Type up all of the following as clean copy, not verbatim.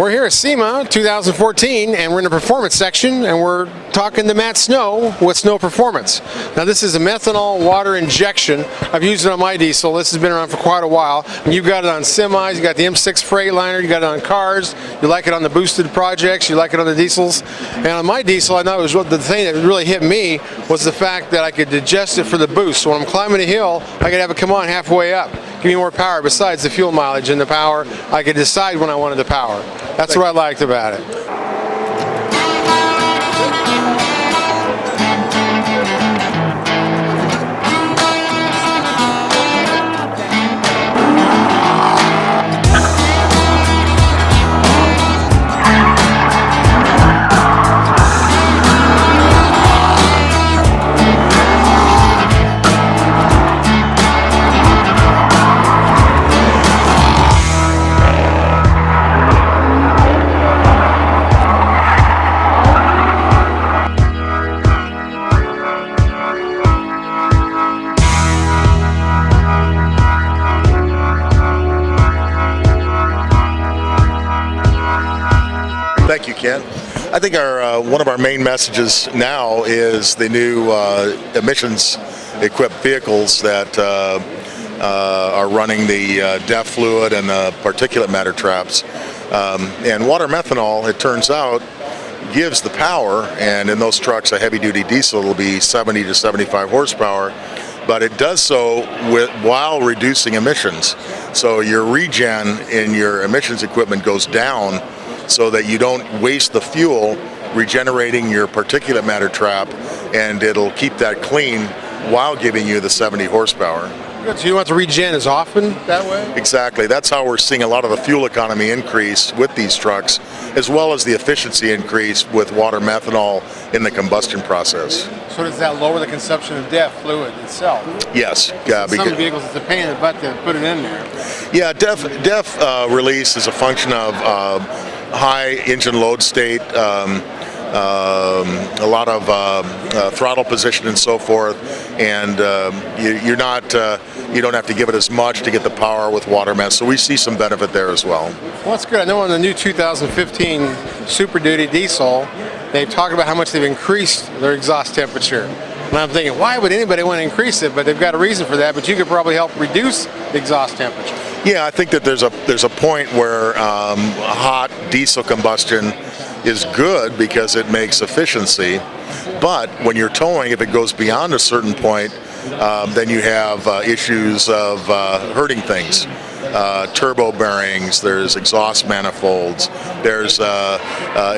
We're here at SEMA 2014, and we're in the performance section, and we're talking to Matt Snow with Snow Performance. Now, this is a methanol water injection. I've used it on my diesel. This has been around for quite a while. And you've got it on semis, you got the M6 Freightliner, you got it on cars, you like it on the boosted projects, you like it on the diesels. And on my diesel, I know it was the thing that really hit me was the fact that I could adjust it for the boost. So when I'm climbing a hill, I could have it come on halfway up. Give me more power besides the fuel mileage and the power. I could decide when I wanted the power. That's what I liked about it. Thank you, Ken. I think one of our main messages now is the new emissions-equipped vehicles that are running the DEF fluid and the particulate matter traps. And water-methanol, it turns out, gives the power, and in those trucks, a heavy-duty diesel will be 70 to 75 horsepower, but it does so while reducing emissions. So your regen in your emissions equipment goes down so that you don't waste the fuel regenerating your particulate matter trap, and it'll keep that clean while giving you the 70 horsepower. Good. So you don't have to regen as often that way? Exactly. That's how we're seeing a lot of the fuel economy increase with these trucks, as well as the efficiency increase with water methanol in the combustion process. So does that lower the consumption of DEF fluid itself? Yes. Yeah, some vehicles, it's a pain in the butt to put it in there. Yeah, DEF release is a function of high engine load state, a lot of throttle position and so forth, and you don't have to give it as much to get the power with water meth, so we see some benefit there as well. Well, that's good. I know on the new 2015 Super Duty diesel, they've talked about how much they've increased their exhaust temperature. And I'm thinking, why would anybody want to increase it? But they've got a reason for that, but you could probably help reduce the exhaust temperature. Yeah, I think that there's a point where hot diesel combustion is good because it makes efficiency, but when you're towing, if it goes beyond a certain point, then you have issues of hurting things. Turbo bearings, there's exhaust manifolds, there's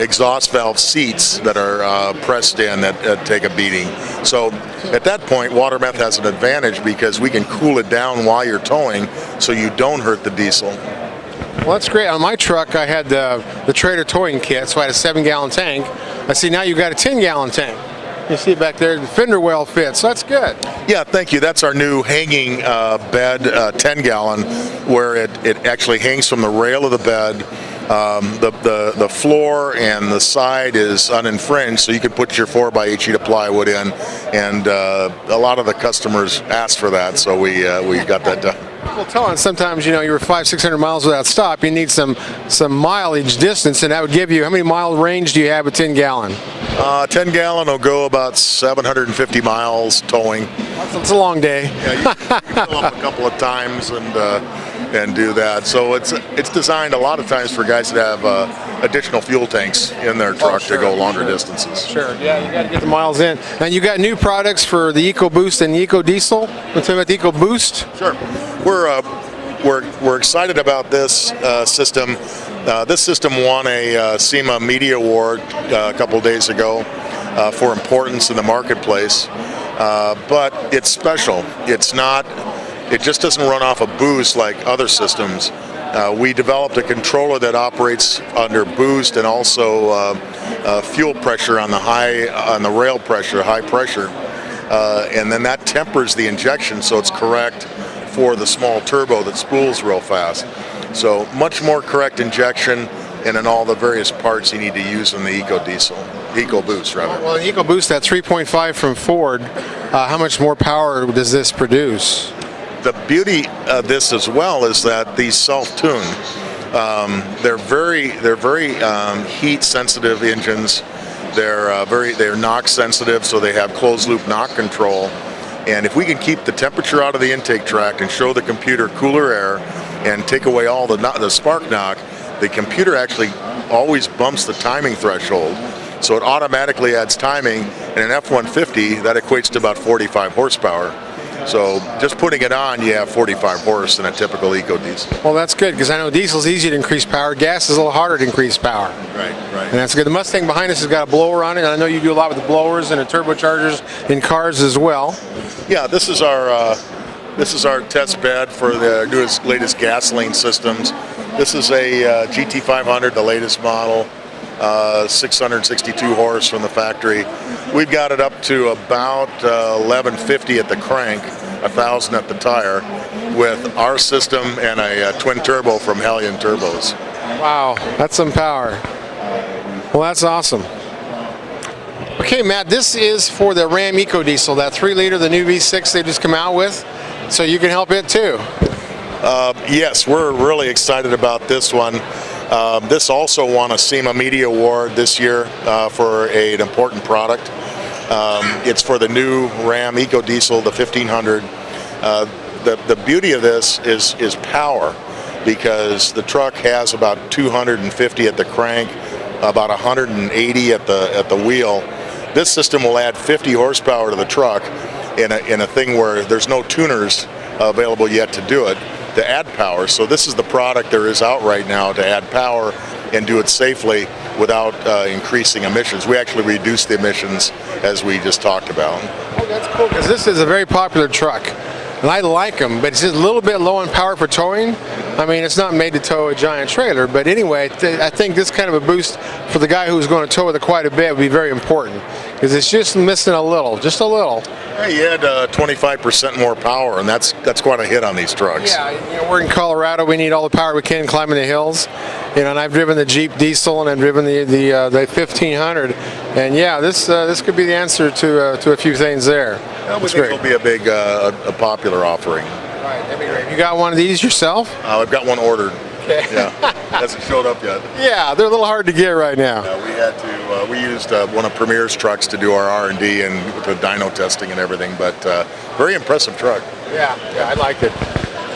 exhaust valve seats that are pressed in that take a beating. So at that point, water meth has an advantage because we can cool it down while you're towing so you don't hurt the diesel. Well, that's great. On my truck, I had the trailer towing kit, so I had a 7-gallon tank. I see now you've got a 10-gallon tank. You see it back there, the fender well fits, so that's good. Yeah, thank you. That's our new hanging bed, 10-gallon, where it actually hangs from the rail of the bed. The floor and the side is uninfringed, so you could put your 4x8 sheet of plywood in, and a lot of the customers asked for that, so we got that done. Well, telling sometimes you were 500-600 miles without stop. You need some mileage distance, and that would give you, how many mile range do you have with 10-gallon? 10-gallon will go about 750 miles towing. That's a long day. Yeah, you fill up a couple of times and do that. So it's designed a lot of times for guys that have additional fuel tanks in their truck to go longer distances. Sure. Yeah, you got to get the miles in. Now you got new products for the EcoBoost and the EcoDiesel. Let's talk about the EcoBoost. Sure. We're excited about this system. This system won a SEMA Media Award a couple of days ago for importance in the marketplace, but it's special. It just doesn't run off a boost like other systems. We developed a controller that operates under boost and also fuel pressure on the rail pressure, high pressure, and then that tempers the injection so it's correct for the small turbo that spools real fast. So much more correct injection, and then all the various parts you need to use in the EcoBoost rather. Well, the EcoBoost, that 3.5 from Ford, how much more power does this produce? The beauty of this as well is that these self-tune. They're very heat sensitive engines. They're knock sensitive, so they have closed loop knock control. And if we can keep the temperature out of the intake tract and show the computer cooler air and take away all the spark knock, the computer actually always bumps the timing threshold. So it automatically adds timing. In an F-150, that equates to about 45 horsepower. So just putting it on, you have 45 horse in a typical eco diesel. Well, that's good, because I know diesel's easy to increase power. Gas is a little harder to increase power. Right. And that's good. The Mustang behind us has got a blower on it, and I know you do a lot with the blowers and the turbochargers in cars as well. Yeah, this is our test bed for the latest gasoline systems. This is a GT500, the latest model, 662 horse from the factory. We've got it up to about 1150 at the crank, 1,000 at the tire, with our system and a twin turbo from Hellion Turbos. Wow, that's some power. Well, that's awesome. Okay, Matt, this is for the Ram EcoDiesel, that 3-liter, the new V6 they just come out with. So you can help it too. Yes, we're really excited about this one. This also won a SEMA Media Award this year for an important product. It's for the new Ram EcoDiesel, the 1500. The beauty of this is power, because the truck has about 250 at the crank, about 180 at the wheel. This system will add 50 horsepower to the truck in a thing where there's no tuners available yet to do it, to add power. So this is the product there is out right now to add power and do it safely without increasing emissions. We actually reduce the emissions, as we just talked about. Oh, that's cool, because this is a very popular truck. And I like them, but it's just a little bit low in power for towing. I mean, it's not made to tow a giant trailer, but anyway, I think this kind of a boost for the guy who's going to tow it quite a bit would be very important, because it's just missing a little, just a little. Yeah, you had 25% more power, and that's quite a hit on these trucks. Yeah, we're in Colorado. We need all the power we can climbing the hills. And I've driven the Jeep Diesel, and I've driven the 1500. And yeah, this could be the answer to a few things there. Well, we think it'll be a big, a popular offering. Right, that'd be great. You got one of these yourself? I've got one ordered. Okay. Yeah, hasn't showed up yet. Yeah, they're a little hard to get right now. We used one of Premier's trucks to do our R&D and with the dyno testing and everything, but very impressive truck. Yeah, I liked it.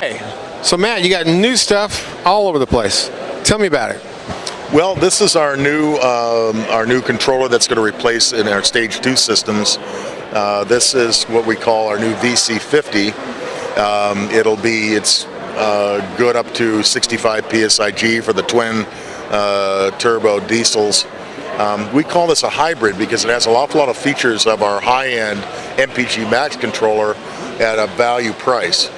Hey, so Matt, you got new stuff all over the place. Tell me about it. Well, this is our new controller that's going to replace in our Stage 2 systems. This is what we call our new VC50. It's good up to 65 PSIG for the twin turbo diesels. We call this a hybrid because it has an awful lot of features of our high-end MPG Max controller at a value price.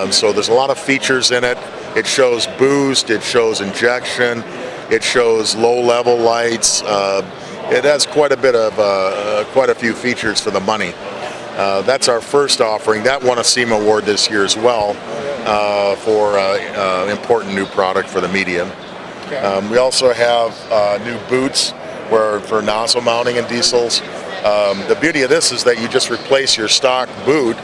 So there's a lot of features in it. It shows boost, it shows injection, it shows low-level lights. It has quite a few features for the money. That's our first offering. That won a SEMA award this year as well for important new product for the medium. We also have new boots for nozzle mounting in diesels. The beauty of this is that you just replace your stock boot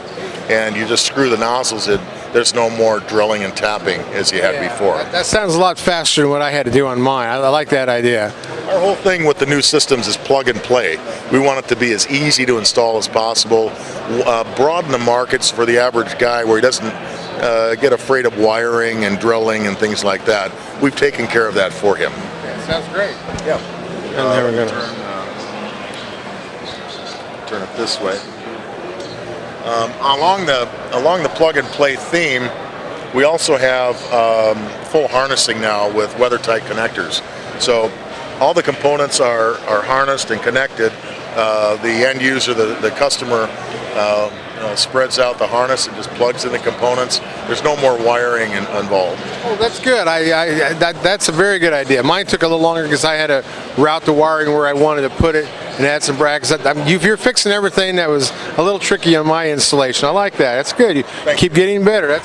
and you just screw the nozzles in. There's no more drilling and tapping as you had before. That sounds a lot faster than what I had to do on mine. I like that idea. Our whole thing with the new systems is plug and play. We want it to be as easy to install as possible, broaden the markets for the average guy where he doesn't get afraid of wiring and drilling and things like that. We've taken care of that for him. Yeah, sounds great. Yeah. And there we're going to turn it this way. Along the plug and play theme, we also have full harnessing now with weather-tight connectors. So all the components are harnessed and connected. The end user, the customer, spreads out the harness and just plugs in the components. There's no more wiring involved. Oh, that's good. That's a very good idea. Mine took a little longer because I had to route the wiring where I wanted to put it and add some brackets. You're fixing everything that was a little tricky on my installation. I like that. That's good. You keep getting better.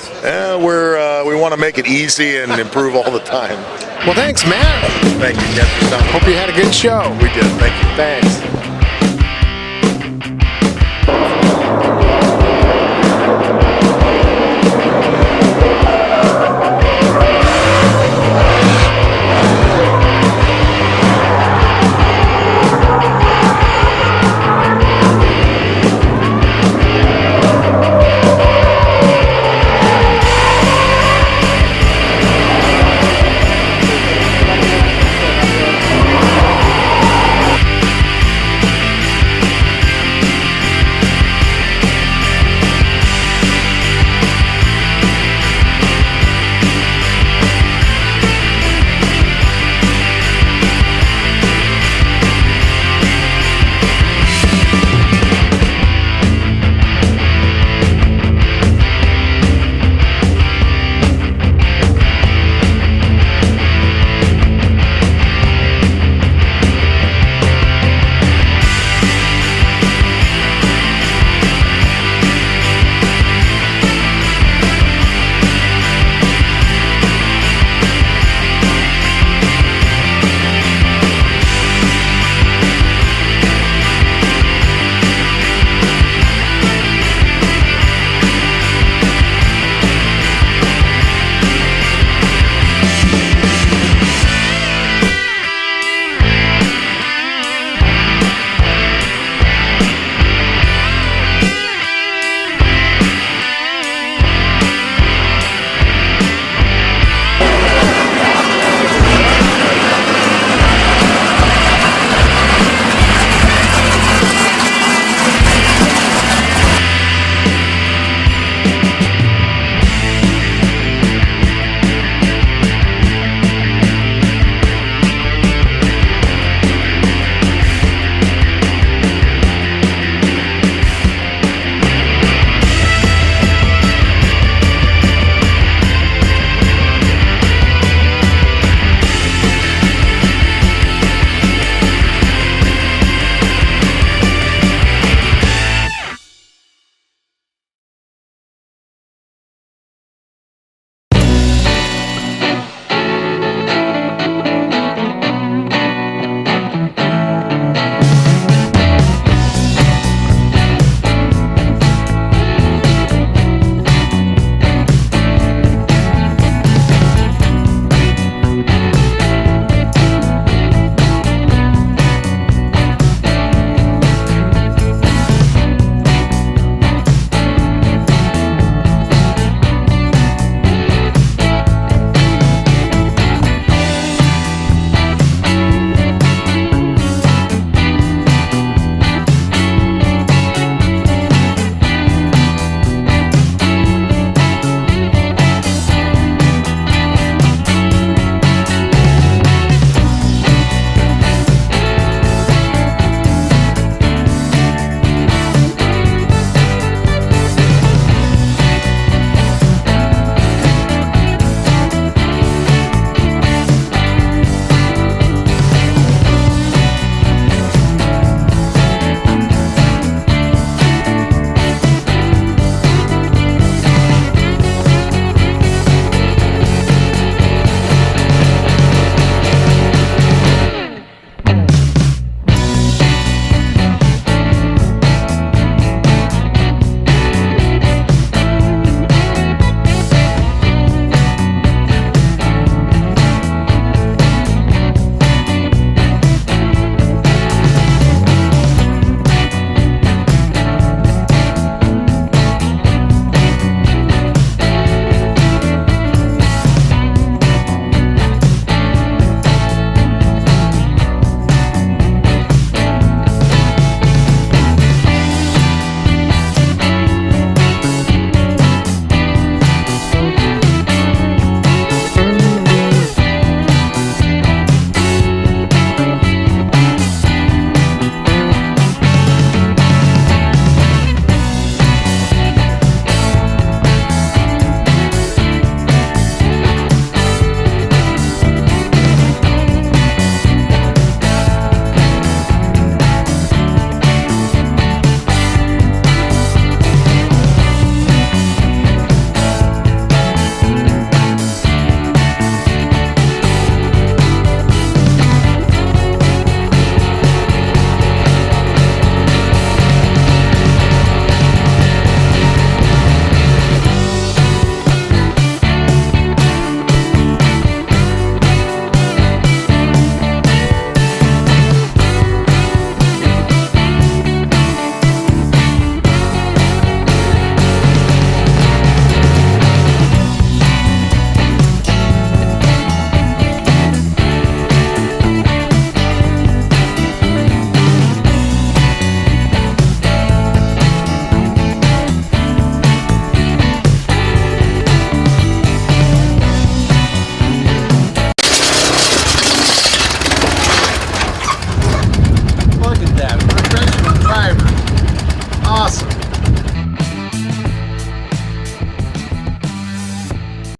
We want to make it easy and improve all the time. Well, thanks, Matt. Thank you, Ken. Hope you had a good show. We did. Thank you. Thanks.